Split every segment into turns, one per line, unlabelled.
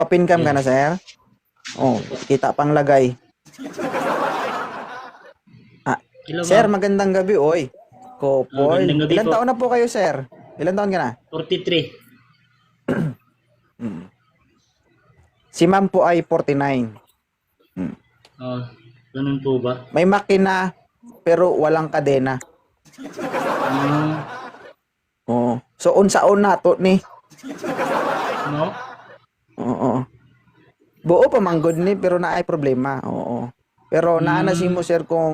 Open cam ka na, sir? Oh, kita pang lagay.
Hello,
Sir,
ma'am.
magandang gabi, oy. Kopol.
Magandang gabi
Ilan
po.
taon na po kayo, sir? Ilan taon ka na?
43.
Si ma'am po ay 49.
Oh, ganun po ba?
May makina, pero walang kadena.
Hmm,
Oo. So, unsaon na to ni?
no?
Oo. Buo pa manggod ni, pero naay problema. Oo. Pero naana si mo,
Hmm,
sir, kung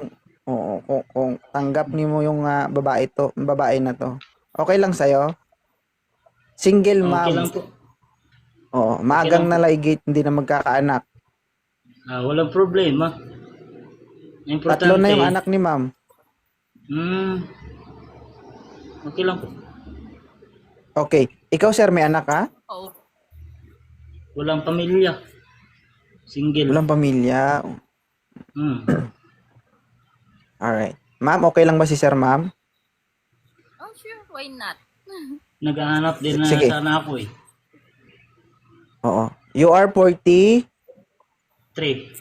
tanggap ni mo yung babae na to. Okay lang sa'yo? Single
okay
ma'am.
lang po.
Oo.
Okay
Maagang
lang po.
nalaygit, hindi na magkakaanak.
Walang problema.
Tatlo na
Importante,
yung anak ni ma'am.
hmm, okay lang po.
Okay. Ikaw, sir, may anak ka?
Oh,
Walang pamilya. Single.
Walang pamilya.
Hmm.
Alright. Ma'am, okay lang ba si sir, ma'am?
oh sure, why not?
Naghahanap din na
Sige.
sana ako eh.
Oo. You are 40?
3.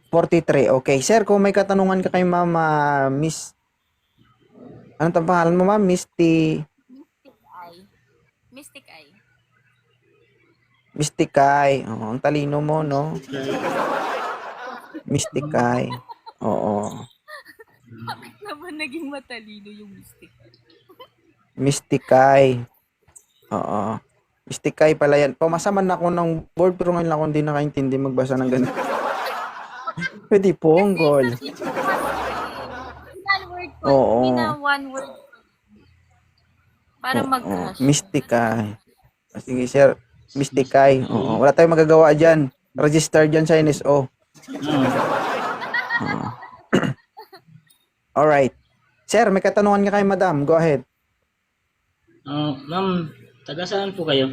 43. Okay. Sir, kung may katanungan ka kay ma'am, Miss... Anong tang pangalan mo, ma'am? Misty...
Mystic Eye. Mystic Eye.
Mystikay. Oo, ang talino mo, no? Mystikay. Oo.
Bakit naman naging matalino yung Mystic Eye?
Mystikay. Oo. Mystikay pala yan. Pumasaman na ako ng board, pero ngayon lang ako hindi nakaintindi magbasa ng ganun. Pwede ponggol.
One word po.
Oo.
One word. Para
Oo.
mag-crush.
Mystikay. Sige, sir. Mystikay. Oo. Wala tayong magagawa dyan. Register dyan sa NSO. Oo. Alright. Sir, may katanungan ka kay madam. Go ahead.
Ma'am, taga saan po kayo?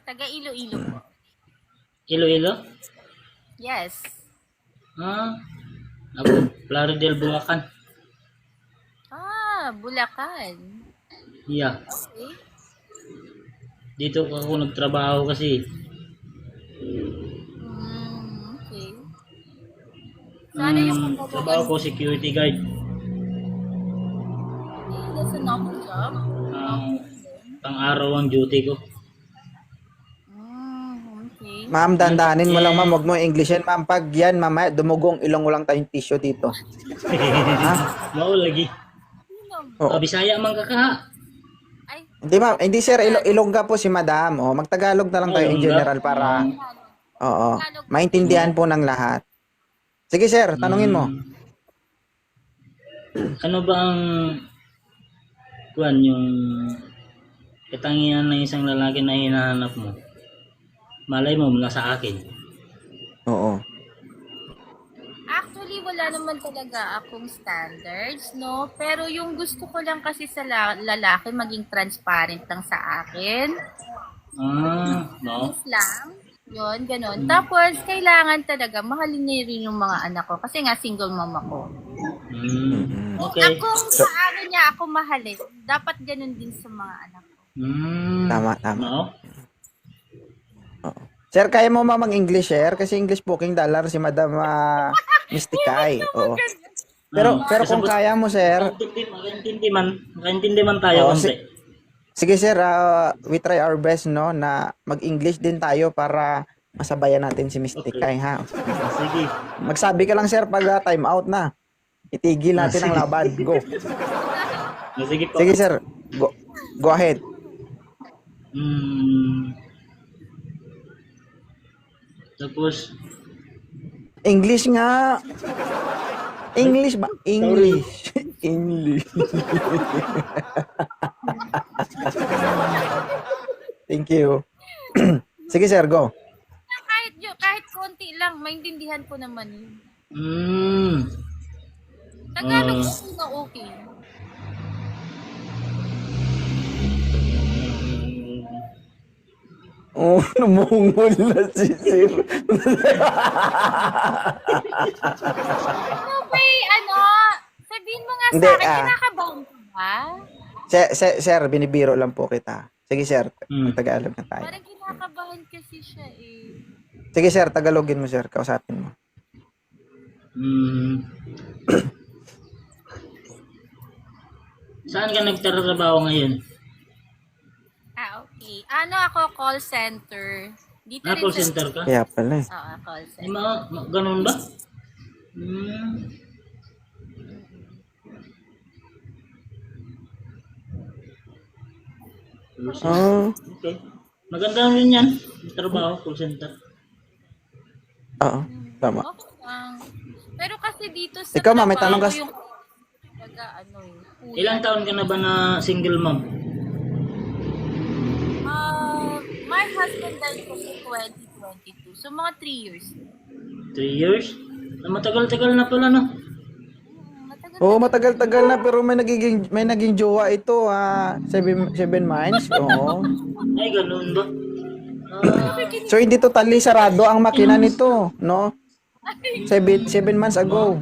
Taga Iloilo po.
Iloilo?
Yes.
Ako, Plaridel, Bulacan.
Bulacan.
Yeah.
Okay.
Dito ako nagtrabaho kasi.
Okay. Sana yung
Trabaho ko security guard.
That's a normal job.
Pang-araw ang duty ko.
Okay.
Ma'am, dandanin mo lang, ma'am. Huwag mo Englishin, ma'am. Pag yan, mamaya, dumugong ilong mo lang tayong tissue dito. Ha?
Mao lagi.
Oo.
Bisaya man ka ka.
Ay,
Hindi, ma'am. Hindi, sir. Ilongga po si madam. O, magtagalog na lang tayo in
Ilongga?
general para, oo, maintindihan po ng lahat. Sige, sir. Tanungin mo.
Ano ba ang yung katangian ng isang lalaki na hinahanap mo? Malay mo nasa akin.
Oo.
actually, wala naman talaga akong standards, no? Pero yung gusto ko lang kasi sa lalaki, maging transparent lang sa akin.
No.
Yes lang. Yun, ganun. Tapos, kailangan talaga, mahalin niya rin yung mga anak ko. Kasi nga, single mom ako.
Okay.
Kung paano niya ako mahalin, dapat ganun din sa mga anak ko.
Tama, tama.
No?
Oo. Sir, kaya mo mamang English, sir? Kasi English booking dollar si Madam Mystikay. Oo. Pero kung kaya mo, sir.
Makaintindi man tayo
Oo,
konti.
Sige, sir. We try our best, no, na mag-English din tayo para masabayan natin si Mystikay, ha?
Sige.
Magsabi ka lang, sir, pag time out na. Itigil natin ang laban. Go.
Sige po.
Sige, sir. Go ahead.
Tapos,
English nga. English ba? English. English. Thank you. Sige, sir, go.
Kahit konti lang, maintindihan ko naman yun. Tagalog okay na okay.
Oh, namungol na si sir.
Sabihin mo nga
Hindi,
sa akin, kinakabahan ka ba?
Sir, binibiro lang po kita. Sige, sir.
Hmm.
Tagalog na tayo.
Parang kinakabahan kasi siya eh.
Sige, sir. Tagalogin mo, sir. Kausapin mo.
Hmm. Saan ka nagtatrabaho ngayon?
Okay. Ano ako, call center. Dito rin
Call
sa...
center ka?
Kaya pala eh.
Oo, call
Ay,
center.
ganun ba? Hmm.
Oh,
Okay. Maganda rin yan. Trabaho, call center.
oo. Tama.
Okay lang. Pero kasi dito sa
Ikaw, ma'am, may tanong
trabaho,
ka-
yung talaga, ano eh, kuya.
Ilang taon ka na ba na single mom?
My husband died kasi 2022. So, mga 3 years.
3 years? Matagal-tagal na pala, no?
Matagal
Oo, matagal-tagal na pero may naging jowa ito, 7 months. Oo.
Ay, ganun ba? Ah,
So hindi totally sarado ang makina nito, no? 7 months ago.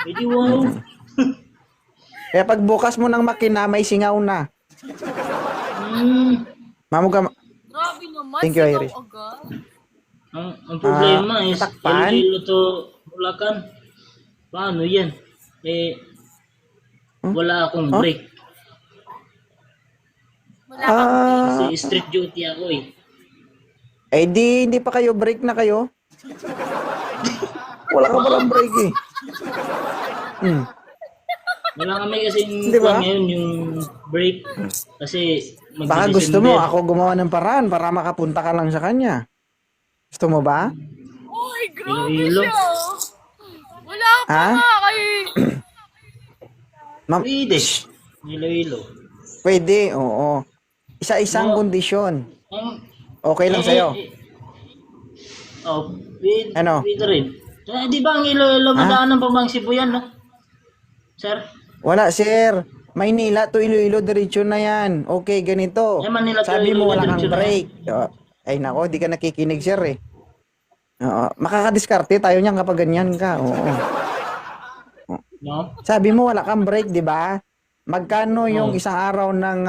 edi wow.
Kaya pag bukas mo ng makina, may singaw na.
Hmm.
Mamuga,
Grabe naman.
Thank you,
sigaw
Iris.
agad.
Ang problema is,
takpan?
Iloilo to Bulacan. Paano yan? Eh, wala akong break.
Wala kang
ah,
Kasi street duty ako eh.
eh hindi pa kayo break na kayo? Wala ka palang break eh. Hmm.
Wala kami kasi
Di ba?
ngayon yung break. Kasi
Baka gusto mo
magdi-December.
ako gumawa ng paraan para makapunta ka lang sa kanya. Gusto mo ba?
Uy, grabe
Iloilo.
siya. Wala pa
Ha?
nga kay...
Ma'am,
Pwede. Iloilo.
pwede, oo. Isa-isang
No.
kondisyon.
Ang-
Okay lang sa'yo.
Oh, pwede,
Ano?
pwede rin. Di ba ang Iloilo madaanan pa bang Cebu yan, no? Sir?
Wala, sir. Maynila to Iloilo, diretso na yan. Okay, ganito.
Eh, Manila to
Sabi mo
Iloilo,
wala kang
diretso na
break. Ay nako, di ka nakikinig, sir eh. Oo. Makakadiskarte tayo niyan kapag ganyan ka. Oo.
No?
Sabi mo wala kang break, di ba? Magkano yung
Oo.
isang araw ng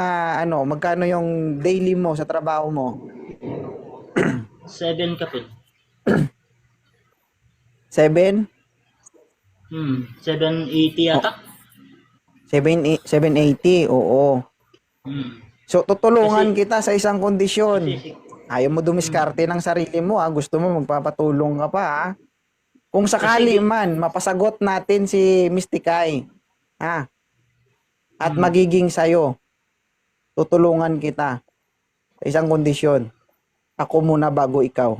magkano yung daily mo sa trabaho mo?
7 kapit.
7?
780 yata.
780, oo.
Hmm.
So, tutulungan kita sa isang kondisyon.
Kasi,
Ayaw mo dumiskarte ng sarili mo, Gusto mo magpapatulong ka pa, Kung sakali man, mapasagot natin si Mystikay, At magiging sayo, tutulungan kita sa isang kondisyon. Ako muna bago ikaw.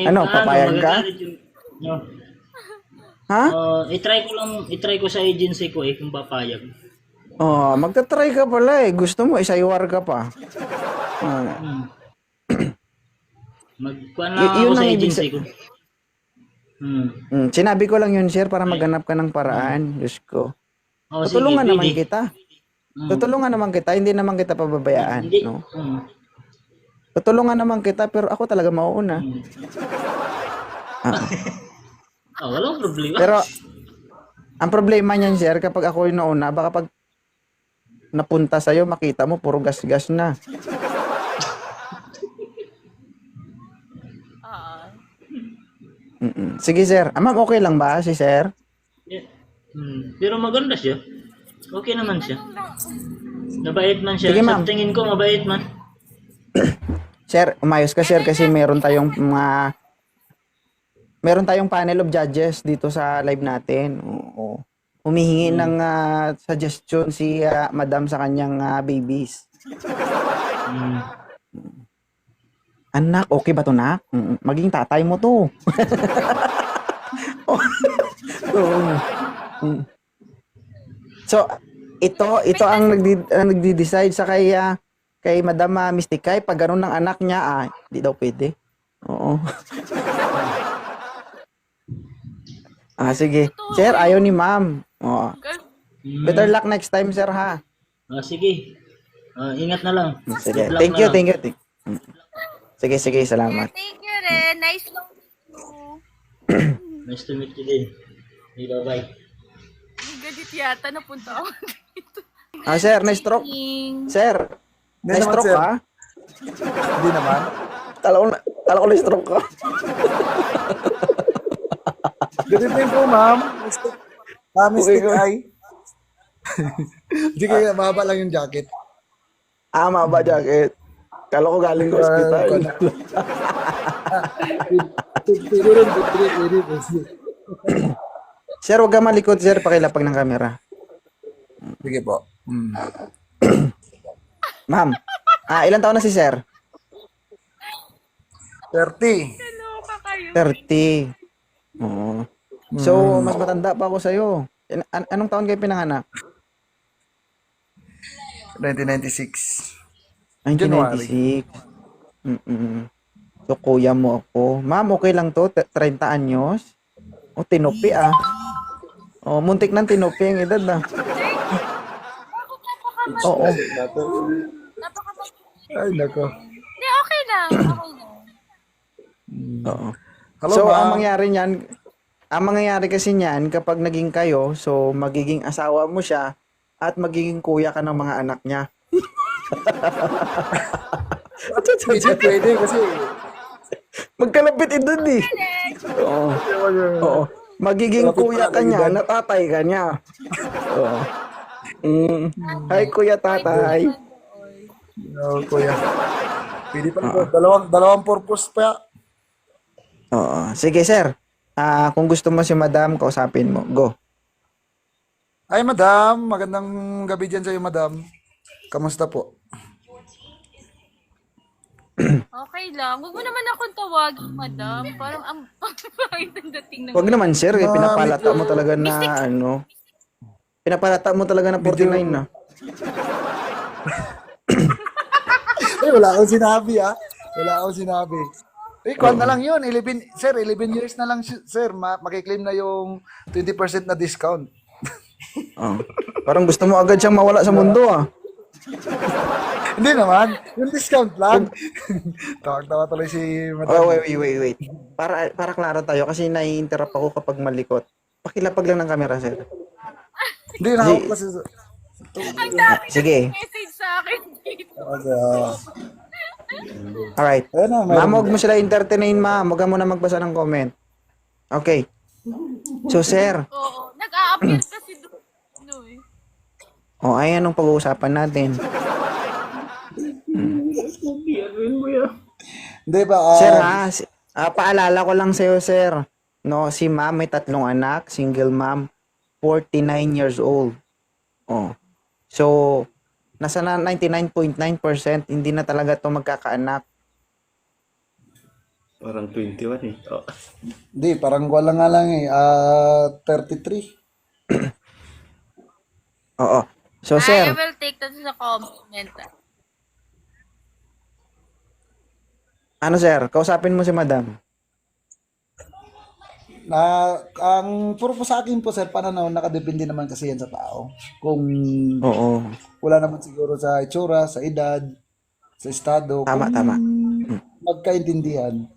Ano, papayag ka?
magagalit yung- no.
Ha?
I-try ko sa agency ko kung papayag.
Oh, magta-try ka pala eh. Gusto mo, isaywar ka pa.
Hmm. Magkuhan
Y-
lang ako
yun
sa
ang ibig
agency ko.
Sinabi ko lang yun, sir, para maghanap ka ng paraan. Diyos ko.
Oh, sige,
Tutulungan naman
pwede.
kita.
Hmm.
Tutulungan naman kita. Hindi naman kita pababayaan.
Hindi.
No? Tutulungan naman kita, pero ako talaga mauuna.
Walang problema.
Pero, ang problema niyan, sir, kapag ako yung nauna, baka pag napunta sa'yo, makita mo, puro gas-gas na. Sige, sir. Ma'am, okay lang ba si sir?
Yeah. Pero maganda siya. Okay naman siya. Mabait man siya.
Sige,
Sa
ma'am.
tingin ko, mabait man.
Sir, umayos ka, sir, kasi meron tayong panel of judges dito sa live natin. Oo. Humihingi ng suggestion si madam sa kanyang babies.
Hmm.
Anak, okay ba to, nak? Maging tatay mo to. So, ito ang nagdi-decide sa kay Madam Mystikay. Pag ganun ng anak niya, hindi daw pwede. Oo. Sige. Sir, ayaw ni ma'am. Oo. Better luck next time, sir, ha?
Sige. Ingat na lang.
Sige.
Good luck
Thank
na
you,
lang.
thank you. Sige, salamat.
Thank you rin. Nice lang you.
Nice to meet you din. Bye-bye.
Galit yata, napunta ako dito.
Sir, na-stroke. Sir,
Hindi naman,
na-stroke
sir.
ka?
Hindi naman.
Kala ko na-stroke ka.
Good evening po, ma'am. Mystic
Okay,
Eye. Hindi kaya mahaba lang yung jacket.
Maba jacket. Kala ko galing ko hospital. Sir, huwag ka malikot, sir. Pakilapag ng camera.
Sige po.
Ma'am, ilan taon na si sir?
30.
Kaloka kayo.
30. Oo. So, mas matanda pa ako sa'yo. Anong taon kayo pinanganak?
1996.
1996. Mm-mm. So, kuya mo ako. Ma'am, okay lang to? 30 anyos? O, tinupi O, muntik ng tinupi ang edad na. Oo.
Ay, nako.
Hindi, okay lang. Okay lang.
Oo.
Hello,
So,
ma'am.
ang mangyayari kasi niyan, kapag naging kayo, so, magiging asawa mo siya at magiging kuya ka ng mga anak niya.
Hindi pwede kasi.
Magkalapit edad eh. Oo. Oo. Magiging kuya ka niya, natatay ka niya. Oo. Hi, kuya tatay.
No, kuya. Pwede pa ito. Dalawang purpose pa.
Oo. Sige, sir. Kung gusto mo si madam, kausapin mo. Go.
Ay, madam. Magandang gabi dyan sa'yo, madam. Kamusta po?
Okay lang. Huwag mo naman akong tawagin, madam. Parang ang pangit ang dating ng...
Wag naman, sir. Pinapalata mo talaga na, pinapalata mo talaga na 49 na.
Ay, wala akong sinabi, Wala akong sinabi. Kwan na lang yun. 11 years na lang, sir. Makiklaim na yung 20% na discount.
Oh. Parang gusto mo agad siyang mawala sa mundo,
Hindi naman. Yung discount lang. Tawag-tawa tuloy si madam.
Oh, wait. Para klaro tayo kasi nai-interrupt ako kapag malikot. Pakilapag lang ng camera, sir.
Hindi na ako kasi.
Ang dami
Sige.
message sa akin dito.
Alright.
Ayun na,
Ma'am, huwag mo sila entertain, ma'am. Huwag ka muna magbasa ng comment. Okay. So, sir.
Oo. Nag-a-appear kasi doon. No, eh.
Ay, anong pag-uusapan natin?
Hindi ba?
Sir, paalala ko lang sa'yo, sir. No, si ma'am may 3 anak, single mom, 49 years old. So, nasa na 99.9% hindi na talaga to magkakaanak.
Parang 21 eh. Oh.
Hindi, parang wala nga lang 33.
Oo. So,
I
sir,
will take that as a compliment.
ano sir, kausapin mo si madam.
Ang puro po sa akin po, sir, pananaw, nakadepende naman kasi yan sa tao. Kung
Oo.
wala naman siguro sa itsura, sa edad, sa estado,
Tama,
kung
tama.
magkaintindihan.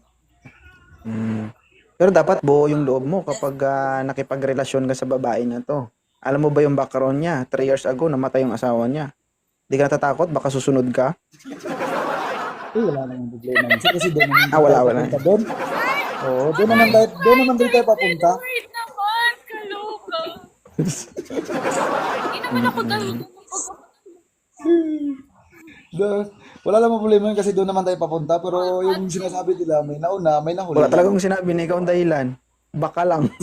Pero dapat buo yung loob mo kapag nakipagrelasyon ka sa babae na to. Alam mo ba yung background niya? 3 years ago, namatay yung asawa niya. Di ka natatakot? Baka susunod ka?
Wala namang problema. Kasi doon naman
Wala.
papunta doon. Oo, doon naman tayo papunta.
Wait naman, kaloka. Hindi naman ako dahil
Wala namang problema kasi doon naman tayo papunta. Pero yung sinasabi nila, may nauna, may nahuli.
Wala talagang sinabi na ikaw ang dahilan. Baka lang.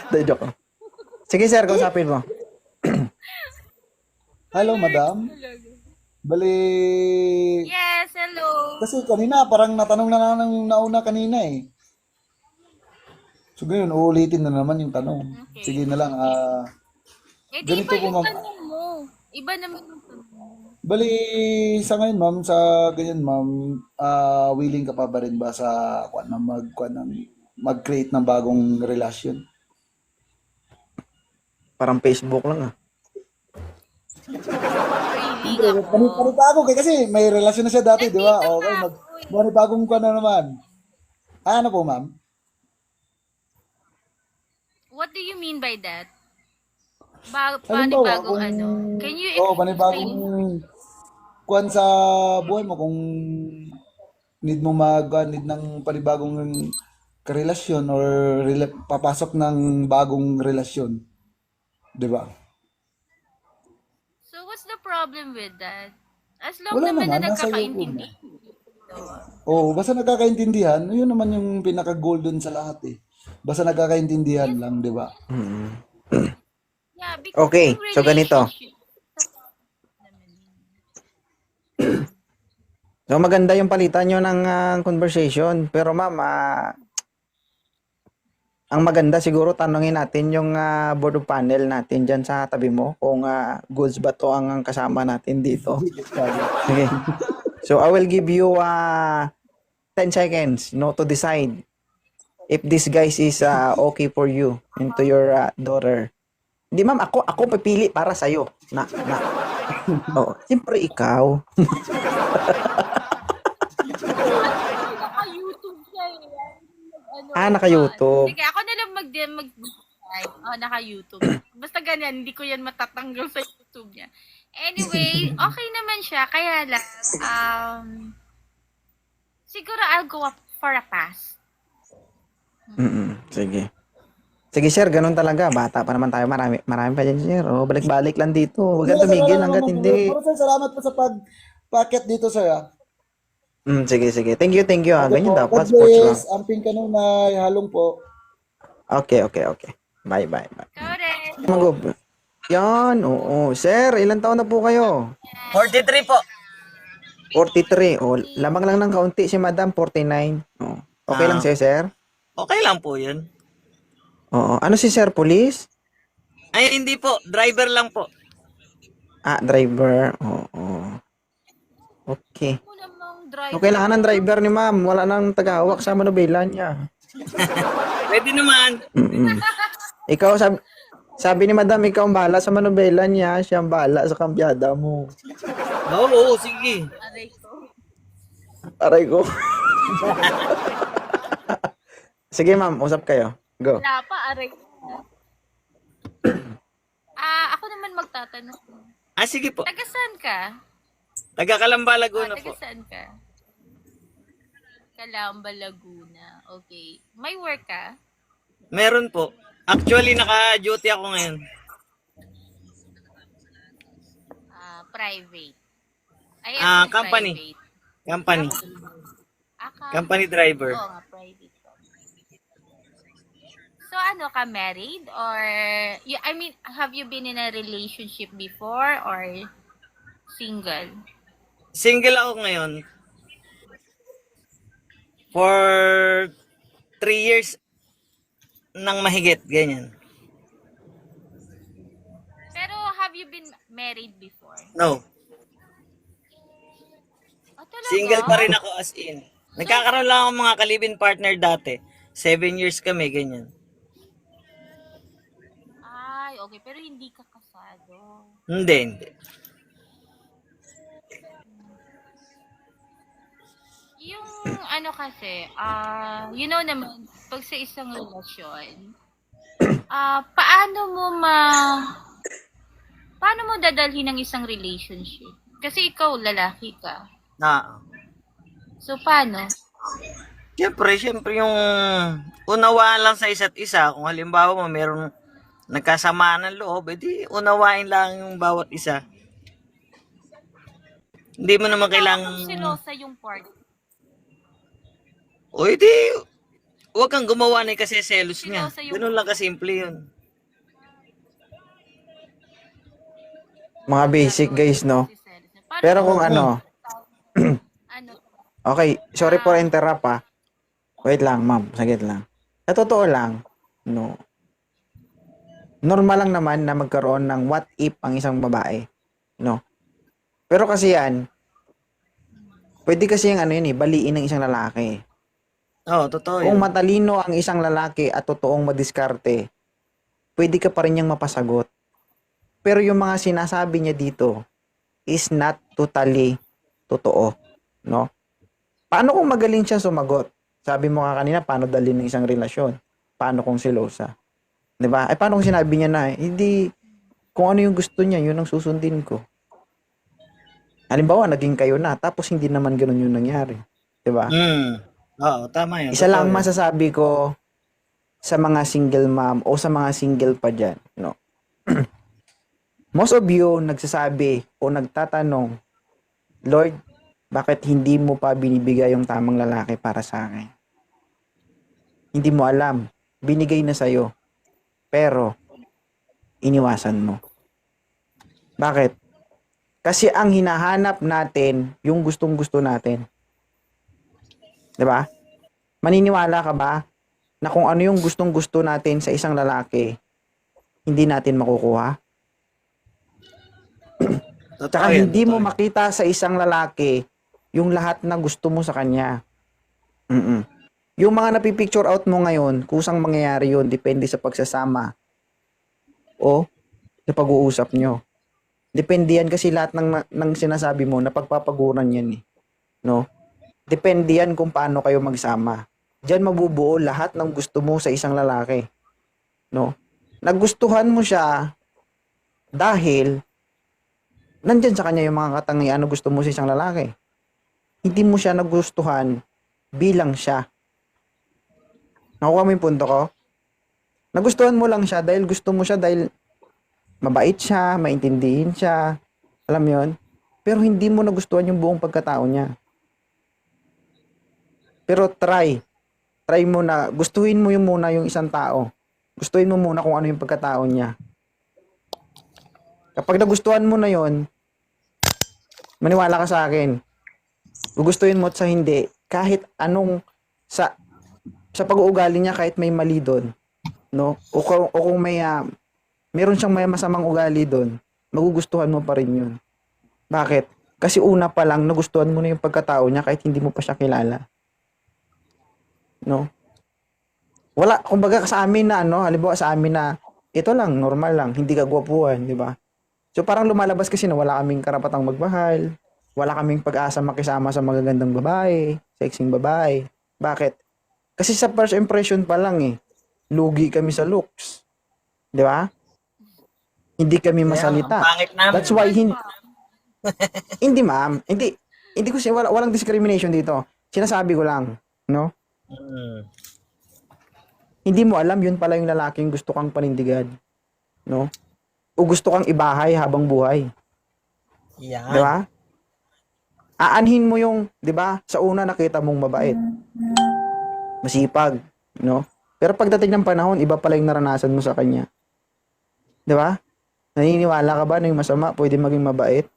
Dahil joke. Sige sir, kausapin mo.
Hello, madam. Bali,
Yes, hello.
kasi kanina parang natanong na ng nauna kanina eh. So ngayon, uulitin na naman yung tanong. Sige na lang.
Di
ganito
iba
po,
yung
ma'am.
tanong mo. Iba naman yung tanong mo.
Bali, sa ngayon, ma'am, sa ganyan, ma'am, willing ka pa ba rin ba sa mag-create ng bagong relasyon?
Parang Facebook lang
Feeling ako.
Panitago kasi may relasyon na siya dati, di ba? Okay, bagong ka na naman. Ano po, ma'am?
What do you mean by that?
Halimbawa,
Panibagong ano? Can you
panibagong
explain?
kuan sa buhay mo kung need ng panibagong karelasyon or papasok ng bagong relasyon, 'di ba?
So what's the problem with that? As long
Wala
naman na
naman, nasa iyo po.
nagkakaintindi.
Basta nagkakaintindihan, yun naman yung pinaka-goal dun sa lahat eh. Basta nagkakaintindihan lang, 'di ba?
Yeah, because
Okay,
yung
so ganito.
relationship,
So maganda yung palitan nyo ng conversation. Pero ma'am, ang maganda siguro tanungin natin yung board of panel natin dyan sa tabi mo kung goods ba to ang kasama natin dito. Sige. So I will give you 10 seconds to decide if this guys is okay for you into your daughter. Hindi ma'am, ako pipili para sa iyo. Oh, siyempre ikaw.
naka-YouTube siya eh.
Naka-YouTube.
Sige, ako na lang naka-YouTube. Basta ganyan, hindi ko yan matatanggal sa YouTube niya. Anyway, okay naman siya. Kaya lang, siguro I'll go up for a pass.
Sige. Sige sir, ganun talaga. Bata pa naman tayo. Marami pa dyan sir. Balik-balik lang dito. Huwag kang tumigil hanggat hindi.
Pero sir, salamat po sa pag-packet dito, sir.
Sige. Thank you. Ganyan
God
dapat. Sports lang.
bless. Amping kanunay. Halong po.
Okay. Bye.
Correct.
Yan, oo. Sir, ilan taon na po kayo?
43 po.
43. Lamang lang ng kaunti si Madam, 49. Okay lang sa'yo, sir?
Okay lang po yun.
Oo. Ano si Sir, police?
Ay, hindi po. Driver lang po.
Driver. Oo. Okay.
Ako namang driver.
So, kailangan ng driver ni ma'am. Wala nang tagahawak sa manubela niya.
Pwede naman.
Ikaw, sabi ni madam, ikaw ang bahala sa manubela niya. Siya ang bahala sa kambyada mo.
Oo, sige.
Aray ko.
Aray ko. Sige ma'am, usap kayo. Go.
Wala pa, aray ko. Ako naman magtatanong.
Sige po.
Taga saan ka?
Taga Calamba, Laguna po.
Taga saan ka? Calamba, Laguna. Okay. May work ka?
Meron po. Actually, naka-duty ako ngayon.
Private.
Company.
Private.
Company. Company driver.
Oo nga, private. So, ano ka, married? Or, have you been in a relationship before or single?
Single ako ngayon. For 3 years nang mahigit, ganyan.
Pero, have you been married before?
No.
Talaga?
Single pa rin ako as in. Nagkakaroon lang ako mga kalibin partner dati. 7 years kami, ganyan.
Ay, okay. Pero hindi ka kasado.
Hindi.
Yung ano kasi, naman, pag sa isang relasyon, paano mo dadalhin ng isang relationship? Kasi ikaw, lalaki ka. So, paano?
Siyempre yung unawaan lang sa isa't isa. Kung halimbawa mayroong nagkasamaan ng loob, edi unawain lang yung bawat isa. Hindi mo naman kailangan...
Kung silosa yung part.
O edi, huwag kang gumawa na kasi selos niya.
Silosa yung-
Ganun lang kasimple yun.
Mga basic guys, no?
Paano
Pero
mo-
kung ano,
ano,
okay, sorry for interrupt Wait lang, ma'am, saglit lang. Sa totoo lang, no. Normal lang naman na magkaroon ng what if ang isang babae, no. Pero kasi yan, pwede kasi yung baliin ng isang lalaki.
Oo, totoo
Kung
yun.
matalino ang isang lalaki at totoong madiskarte, pwede ka pa rin niyang mapasagot. Pero yung mga sinasabi niya dito is not totally totoo, no? Paano kung magaling siya sumagot? Sabi mo nga kanina, paano dalhin ng isang relasyon? Paano kung silosa? 'Di ba? Ay paano kung sinabi niya na, hindi kung ano yung gusto niya, yun ang susundin ko. Halimbawa, naging kayo na, tapos hindi naman ganun yung nangyari. 'Di ba?
Oo, tama yun.
Isa
Totoo
lang
yun.
masasabi ko sa mga single mom o sa mga single pa dyan, no? Most of you nagsasabi o nagtatanong, Lord, bakit hindi mo pa binibigay yung tamang lalaki para sa akin? Hindi mo alam. Binigay na sa'yo. Pero, iniwasan mo. Bakit? Kasi ang hinahanap natin, yung gustong-gusto natin. 'Di ba? Maniniwala ka ba na kung ano yung gustong-gusto natin sa isang lalaki, hindi natin makukuha?
Totoo
Tsaka
yan,
hindi mo
totoo yan.
makita sa isang lalaki yung lahat na gusto mo sa kanya. Mm-mm. Yung mga napipicture out mo ngayon, kusang mangyayari yun, depende sa pagsasama o sa pag-uusap nyo. Depende yan kasi lahat ng sinasabi mo, napagpapaguran yan eh. No? Depende yan kung paano kayo magsama. Diyan mabubuo lahat ng gusto mo sa isang lalaki. No? Nagustuhan mo siya dahil nandyan sa kanya yung mga katangian na gusto mo sa isang lalaki. Hindi mo siya nagustuhan bilang siya. Nakuha mo yung punto ko? Nagustuhan mo lang siya dahil gusto mo siya dahil mabait siya, maintindihin siya. Alam mo yun? Pero hindi mo nagustuhan yung buong pagkatao niya. Pero try mo na, gustuhin mo yung muna yung isang tao. Gustuhin mo muna kung ano yung pagkatao niya. Kapag nagustuhan mo na yon, maniwala ka sa akin, gugustuhin mo at sa hindi, kahit anong, sa pag-uugali niya, kahit may mali doon, no? O kung may, meron siyang may masamang ugali doon, magugustuhan mo pa rin yun. Bakit? Kasi una pa lang, nagustuhan mo na yung pagkatao niya kahit hindi mo pa siya kilala. No? Wala, kumbaga sa amin na halimbawa sa amin na ito lang, normal lang, hindi kagwapuhan, di ba? So parang lumalabas kasi na wala kaming karapatang magmahal, wala kaming pag-asa makisama sa magagandang babae, sexing babae. Bakit? Kasi sa first impression pa lang lugi kami sa looks. Di ba? Hindi kami masalita.
Pangit namin.
That's why hindi ma'am, hindi ko walang discrimination dito. Sinasabi ko lang, no? Hindi mo alam yun pala yung lalaking gusto kang panindigan, no? O gusto kang ibahay habang buhay.
Yan.
Di ba? Aanhin mo yung, di ba? Sa una nakita mong mabait. Masipag, no? Pero pagdating ng panahon, iba pala yung naranasan mo sa kanya. Di ba? Naniniwala ka ba na yung masama pwede maging mabait?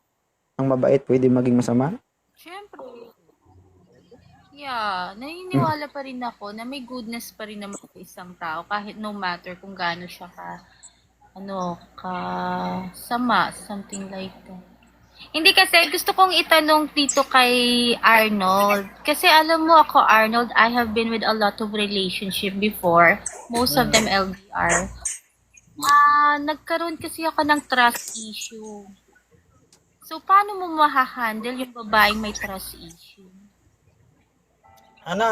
Ang mabait pwede maging masama?
Syempre. Yeah, naniniwala pa rin ako na may goodness pa rin naman sa isang tao kahit no matter kung gaano siya sama, something like that. Hindi kasi gusto kong itanong dito kay Arnold. Kasi alam mo ako, Arnold, I have been with a lot of relationship before. Most of them LDR. Nagkaroon kasi ako ng trust issue. So, paano mo mahahandle yung babaeng may trust issue?
Ano?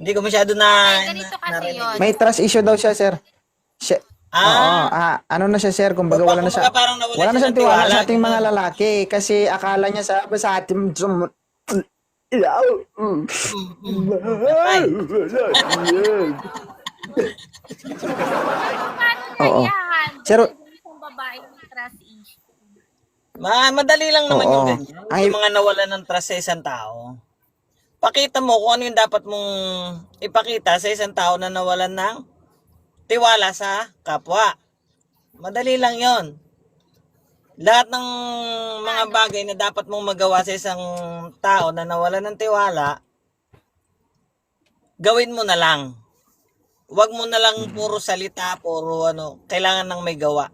Hindi ko masyado na...
Ganito kasi yun.
May trust issue daw siya, sir. Oo, ano na siya, sir? Kumbaga wala na siya.
Kumbaga parang nawala
Wala na
siya
siyang
ng
tiwala
tiwala.
sa ating mga lalaki kasi akala niya sa ating
Ay,
Paano
Oo.
i-handle
Pero-
yung babaeng may trust issue?
madali lang naman
Oo.
yung ganyan. Yung mga nawala ng trust sa isang tao. Pakita mo kung ano yung dapat mong ipakita sa isang tao na nawalan ng tiwala sa kapwa. Madali lang yon. Lahat ng mga bagay na dapat mong magawa sa isang tao na nawalan ng tiwala, gawin mo na lang. Huwag mo na lang puro salita, puro kailangan ng may gawa.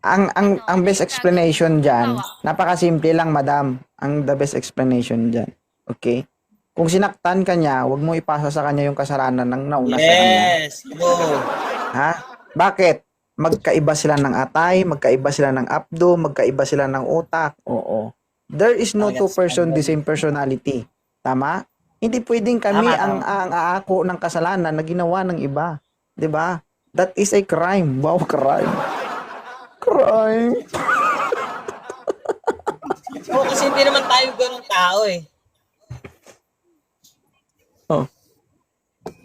Ang best explanation diyan, napakasimple lang, madam. Ang the best explanation diyan. Okay? Kung sinaktan ka niya, huwag mo ipasa sa kanya yung kasalanan ng nauna sa kanya.
Yes, go.
Ha? Bakit? Magkaiba sila ng atay, magkaiba sila ng abdo, magkaiba sila ng utak. Oo. There is no two person the same personality. Tama? Hindi pwedeng kami
Tama,
ang aako ng kasalanan na ginawa ng iba. 'Di ba? That is a crime. Wow, crime. Crime.
Oo, kasi hindi naman tayo ganun tao eh.
Oh.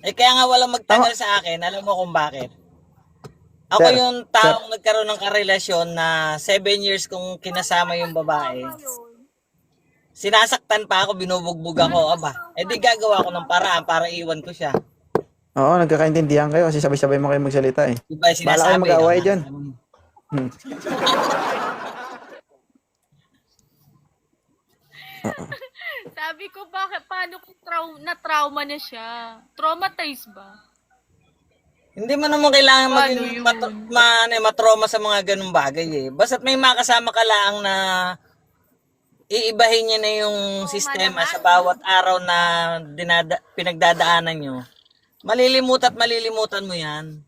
Kaya nga walang magtagal sa akin, alam mo kung bakit? Ako
Sir,
yung taong nagkaroon ng karelasyon na 7 years kong kinasama yung babae. Sinasaktan pa ako, binubugbog ako, aba. Di gagawa ko ng paraan para iwan ko siya.
Oo, nagkakaintindihan kayo kasi sabay-sabay mo kayo magsalita eh.
Diba yung
Bala kayo
sinasabi?
mag-away dyan. Hmm.
Sabi ko, bakit, paano kung na-trauma na siya? Traumatized ba?
Hindi mo naman kailangan
Paano
maging
yun?
matroma sa mga ganung bagay eh. Basta't may makasama ka lang na iibahin niya na yung sistema sa bawat araw na pinagdadaanan nyo. Malilimutan mo yan.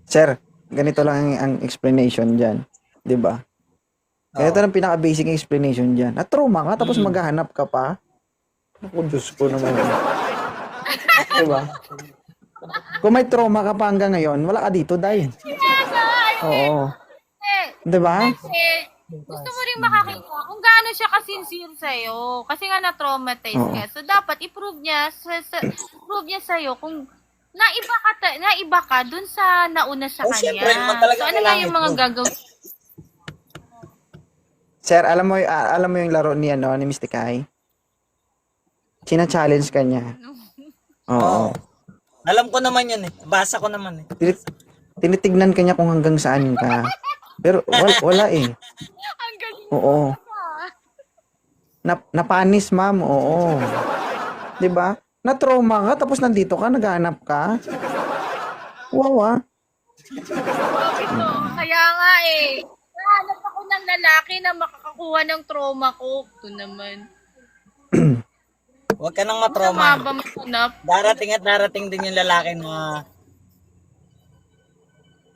Sir, ganito lang ang explanation dyan. 'Di ba? Ganito lang pinaka-basic explanation dyan. Na-trauma ka, tapos maghahanap ka pa. Ako, Diyos ko naman. 'Di ba? Kung may trauma ka pa hanggang ngayon, wala ka dito, Day. Oo.
Eh,
'Di ba?
kasi gusto mo rin makakita kung gaano siya ka-sincere sa'yo. Kasi nga na-traumatize ka. So, dapat i-prove niya, prove niya sa'yo kung naiba ka dun sa nauna sa
Oh,
kanya.
syempre, naman talaga
So, ano nga
kailangan
yung mga
ito.
gagawin?
Sir, alam mo yung laro ni Mystic Eye? China-challenge ka niya. Oo.
Alam ko naman yun eh. Basa ko naman eh.
Tinitignan ka niya kung hanggang saan ka. Pero wala eh.
Ang galing
Oo. Napanis, ma'am. Oo. 'Di ba? Na-trauma ka tapos nandito ka, naghahanap ka. Wow, ah.
ito. Kaya nga eh. Hanap ako ng lalaki na makakakuha ng trauma ko. Ito naman.
Huwag ka nang matroma.
Maba mahanap.
Darating at darating din yung lalaki na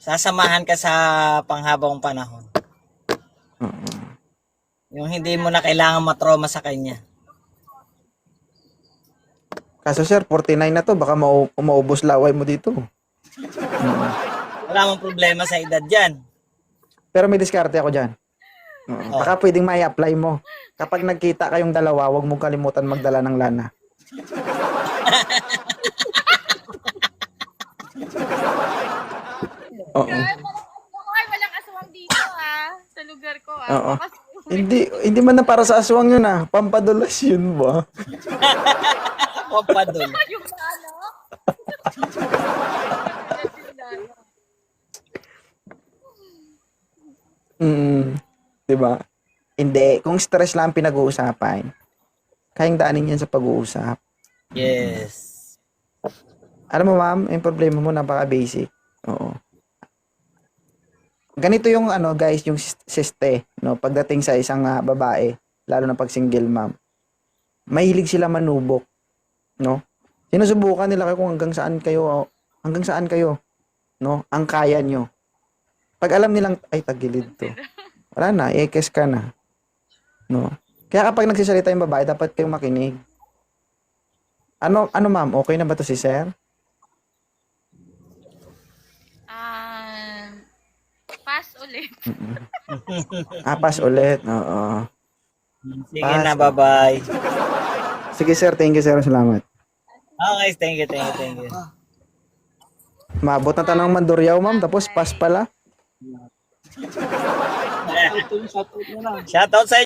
sasamahan ka sa panghabang panahon. Yung hindi mo na kailangan matroma sa kanya.
Kaso sir, 49 na to, baka maubos laway mo dito.
Wala mong problema sa edad dyan.
Pero may diskarte ako dyan. Baka pwedeng may apply mo. Kapag nagkita kayong dalawa, huwag mong kalimutan magdala ng lana. Oo.
Ay, walang aswang dito sa lugar ko
Oo.
Baka-
Hindi man na para sa aswang yun ah. Pampadulas yun ba?
O padol.
Yung ano?
Diba? Hindi. Kung stress lang pinag-uusapan, kayang daanin yan sa pag-uusap.
Yes.
Alam mo ma'am, yung problema mo napaka-basic. Oo. Ganito yung guys, yung siste, no, pagdating sa isang babae, lalo na pag single mom. Mahilig sila manubok, no? Sinusubukan nila kayo kung hanggang saan kayo, no? Ang kaya nyo. Pag alam nilang ay tagilid to. Wala na, ekes ka na. No? Kaya kapag nagsasalita yung babae, dapat kayong makinig. Ano ma'am, okay na ba to si sir?
Pass ulit.
Pass ulit. Oo.
Sige
Pass.
na, bye-bye.
Sige sir, thank you sir. Salamat.
Okay, thank you.
Maabot na tanong Manduryaw ma'am, tapos pass pala.
Shoutout sa